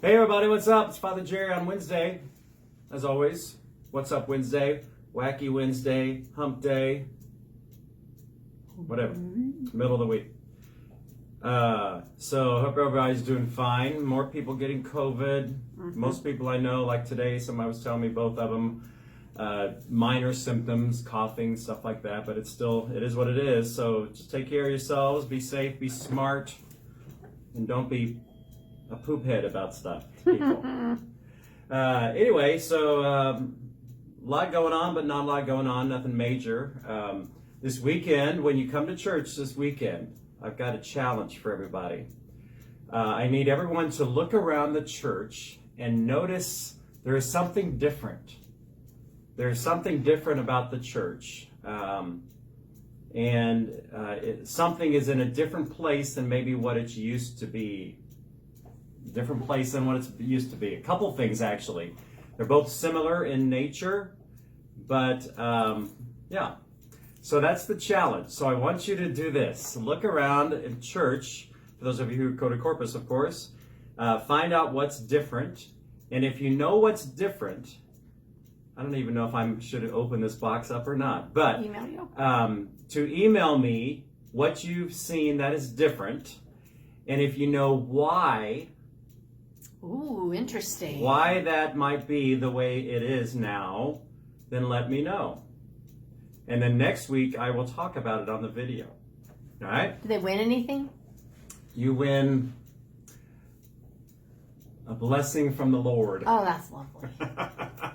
Hey everybody, what's up? It's Father Jerry on Wednesday. As always, what's up Wednesday? Wacky Wednesday, hump day, whatever, middle of the week. So hope everybody's doing fine. More people getting COVID. Most people I know, like today, somebody was telling me both of them, minor symptoms, coughing, stuff like that, but it is what it is. So just take care of yourselves, be safe, be smart, and don't be a poop head about stuff, people. Anyway, so a lot going on, but not a lot going on, nothing major. This weekend, when you come to church this weekend, I've got a challenge for everybody. I need everyone to look around the church and notice there is something different. There's something different about the church. Something is in a different place than maybe what it used to be. Different place than what it used to be. A couple things, actually. They're both similar in nature, but yeah. So that's the challenge. So I want you to do this. Look around in church, for those of you who go to Corpus, of course. Find out what's different. And if you know what's different, I don't even know if I should open this box up or not, but email you. To email me what you've seen that is different. And if you know why, ooh, interesting, why that might be the way it is now, then let me know. And then next week, I will talk about it on the video. All right? Do they win anything? You win a blessing from the Lord. Oh, that's lovely.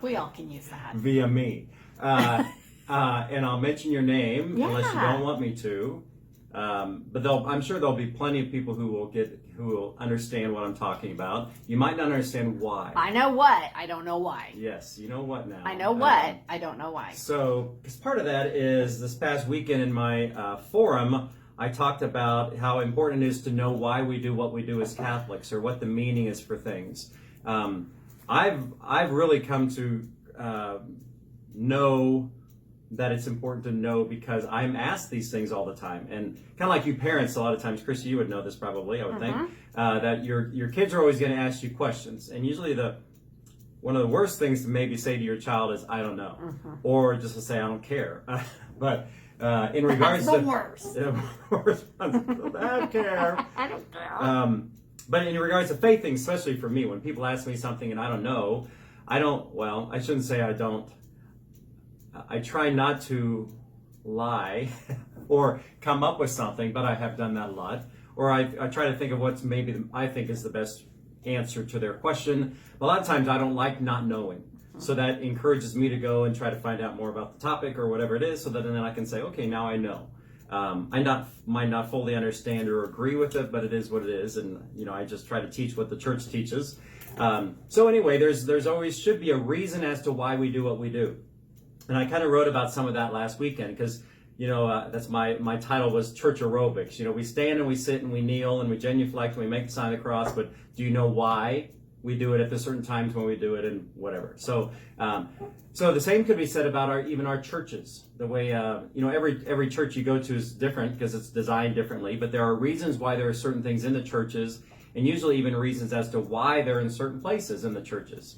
We all can use that. Via me. And I'll mention your name, unless you don't want me to. But I'm sure there'll be plenty of people who will understand what I'm talking about. You might not understand why. I know what. I don't know why. Yes, you know what now. I know what. I don't know why. So, because part of that is this past weekend in my forum, I talked about how important it is to know why we do what we do as Catholics, or what the meaning is for things. I've really come to know that it's important to know, because I'm asked these things all the time, and kind of like you parents, a lot of times, Chrissy, you would know this probably, I would think, that your kids are always going to ask you questions, and usually one of the worst things to maybe say to your child is, I don't know, or just to say, I don't care. But in regards That's to the worst. Worst ones, I don't care. I don't care. But in regards to faith things, especially for me, when people ask me something and I don't know, I shouldn't say I don't. I try not to lie or come up with something, but I have done that a lot. Or I try to think of what's maybe I think is the best answer to their question. But a lot of times I don't like not knowing. So that encourages me to go and try to find out more about the topic or whatever it is, so that then I can say, okay, now I know. I might not fully understand or agree with it, but it is what it is. And, I just try to teach what the church teaches. So anyway, there's always should be a reason as to why we do what we do. And I kind of wrote about some of that last weekend, because, that's my title was Church Aerobics. We stand and we sit and we kneel and we genuflect and we make the sign of the cross, but do you know why we do it at the certain times when we do it and whatever? So the same could be said about even our churches. The way, every church you go to is different because it's designed differently, but there are reasons why there are certain things in the churches, and usually even reasons as to why they're in certain places in the churches.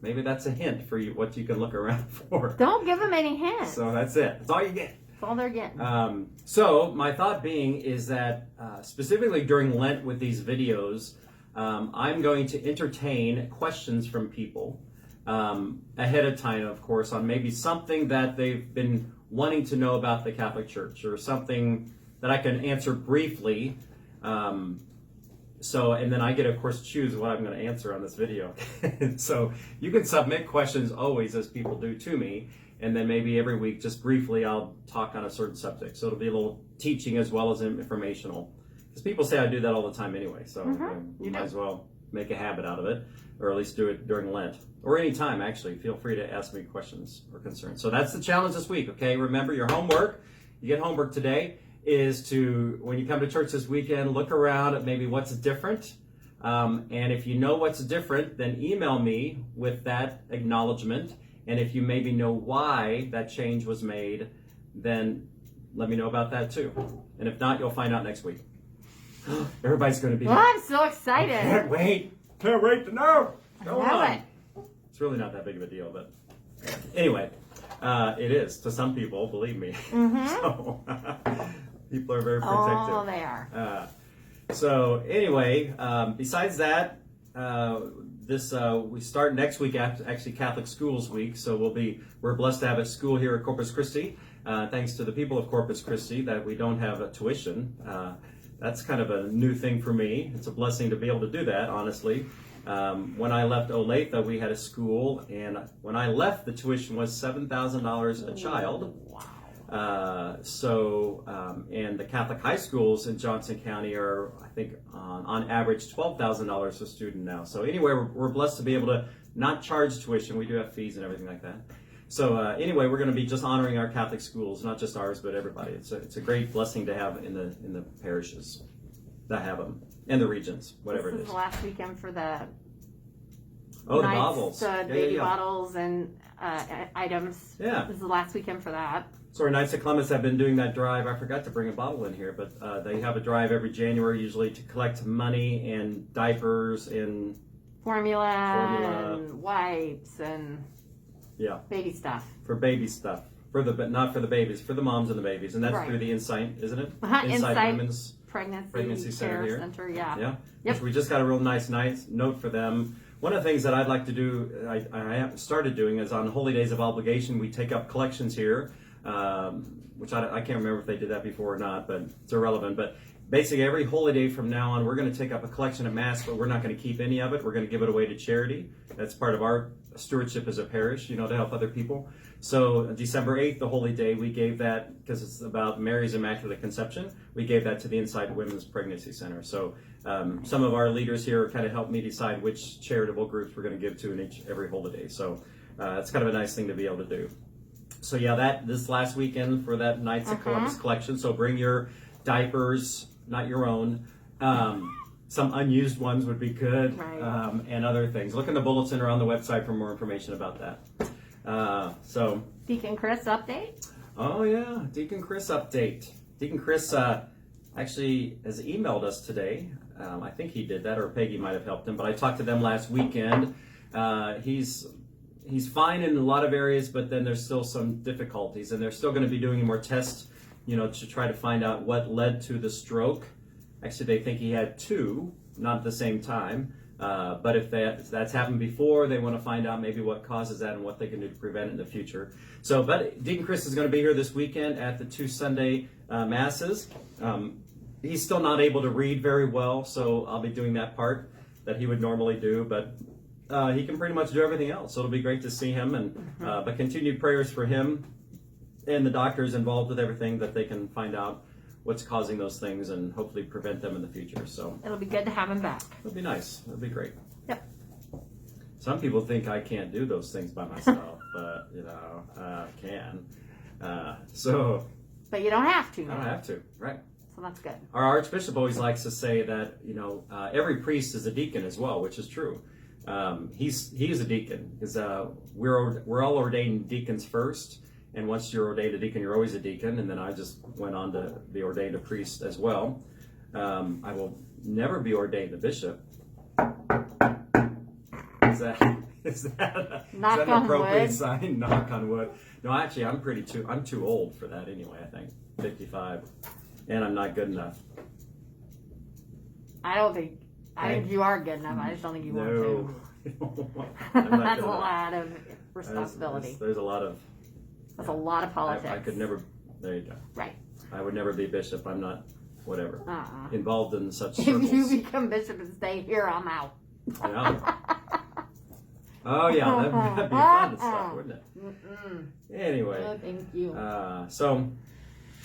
Maybe that's a hint for you, what you can look around for. Don't give them any hints. So that's it. That's all you get. That's all they're getting. So my thought being is that specifically during Lent with these videos, I'm going to entertain questions from people ahead of time, of course, on maybe something that they've been wanting to know about the Catholic Church, or something that I can answer briefly. And then I get, of course, choose what I'm going to answer on this video. So you can submit questions always, as people do to me, and then maybe every week, just briefly, I'll talk on a certain subject. So it'll be a little teaching as well as informational. Because people say I do that all the time anyway, so you might as well make a habit out of it, or at least do it during Lent. Or any time, actually. Feel free to ask me questions or concerns. So that's the challenge this week, okay? Remember your homework. You get homework today. Is to, when you come to church this weekend, look around at maybe what's different. And if you know what's different, then email me with that acknowledgement. And if you maybe know why that change was made, then let me know about that too. And if not, you'll find out next week. Everybody's going to be... Well, I'm so excited. I can't wait. can't wait to know. Go I know on. it. It's really not that big of a deal, but anyway, it is to some people, believe me. Mm-hmm. So people are very protective. Oh, they are. So anyway, besides that, we start next week actually Catholic Schools Week. So we're blessed to have a school here at Corpus Christi. Thanks to the people of Corpus Christi that we don't have a tuition. That's kind of a new thing for me. It's a blessing to be able to do that, honestly. When I left Olathe, we had a school, and when I left, the tuition was $7,000 a child. Wow. And the Catholic high schools in Johnson County are, I think, on average $12,000 a student now. So anyway, we're blessed to be able to not charge tuition. We do have fees and everything like that. So anyway, we're going to be just honoring our Catholic schools, not just ours, but everybody. It's a great blessing to have in the parishes that have them, and the regions, whatever This it is is. the last weekend for the Oh, the nights, bottles. the baby bottles and items. Yeah. This is the last weekend for that. So our Knights of Columbus have been doing that drive. I forgot to bring a bottle in here, but they have a drive every January usually to collect money and diapers and Formula. Formula. And wipes and yeah, baby stuff. for baby stuff. But not for the babies, for the moms and the babies, and that's Right. through the Insight, isn't it? Insight Women's Pregnancy Center Care here. Center, yeah. Yeah. Yep. Which we just got a real nice note for them. One of the things that I'd like to do, I have started doing, is on Holy Days of Obligation, we take up collections here, which I can't remember if they did that before or not, but it's irrelevant. But basically, every holy day from now on, we're going to take up a collection of Mass, but we're not going to keep any of it. We're going to give it away to charity. That's part of our stewardship as a parish, to help other people. So December 8th, the holy day, we gave that, because it's about Mary's Immaculate Conception, we gave that to the Inside Women's Pregnancy Center. So some of our leaders here kind of helped me decide which charitable groups we're going to give to in every holy day. So it's kind of a nice thing to be able to do. So yeah, this last weekend for that Knights of Columbus collection. So bring your diapers, not your own. Some unused ones would be good, Right. And other things. Look in the bulletin or on the website for more information about that. Deacon Chris update? Oh yeah, Deacon Chris update. Deacon Chris actually has emailed us today. I think he did that, or Peggy might have helped him. But I talked to them last weekend. He's fine in a lot of areas, but then there's still some difficulties, and they're still going to be doing more tests, to try to find out what led to the stroke. Actually, they think he had two, not at the same time. But if that's happened before, they want to find out maybe what causes that and what they can do to prevent it in the future. But Deacon Chris is going to be here this weekend at the 2 Sunday Masses. He's still not able to read very well, so I'll be doing that part that he would normally do. But he can pretty much do everything else. So it'll be great to see him. But continued prayers for him and the doctors involved with everything, that they can find out what's causing those things and hopefully prevent them in the future. So It'll be good to have him back. it'll be nice. It'll be great. Yep. Some people think I can't do those things by myself, but I can. But you don't have to. I don't have to, right? So that's good. Our Archbishop always likes to say that every priest is a deacon as well, which is true. He's a deacon because we're all ordained deacons first. And once you're ordained a deacon, you're always a deacon. And then I just went on to be ordained a priest as well. I will never be ordained a bishop. Is that an appropriate sign? Knock on wood. No, actually, I'm too old for that anyway. I think 55, and I'm not good enough. I think you are good enough. I just don't think you want to. That's a lot of responsibility. There's a lot of. That's a lot of politics. I could never. There you go. Right. I would never be bishop. I'm not. Whatever. Involved in such If circles. you become bishop and stay here, I'm out. Yeah. Oh yeah, that'd be fun stuff, wouldn't it? Anyway. No, thank you.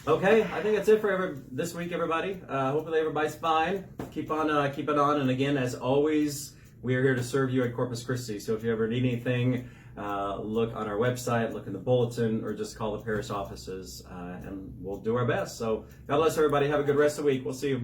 Okay, I think that's it for this week, everybody. Hopefully everybody's fine. Keep it on, and again, as always, we are here to serve you at Corpus Christi. So if you ever need anything, look on our website, look in the bulletin, or just call the parish offices, and we'll do our best. So God bless everybody. Have a good rest of the week. We'll see you.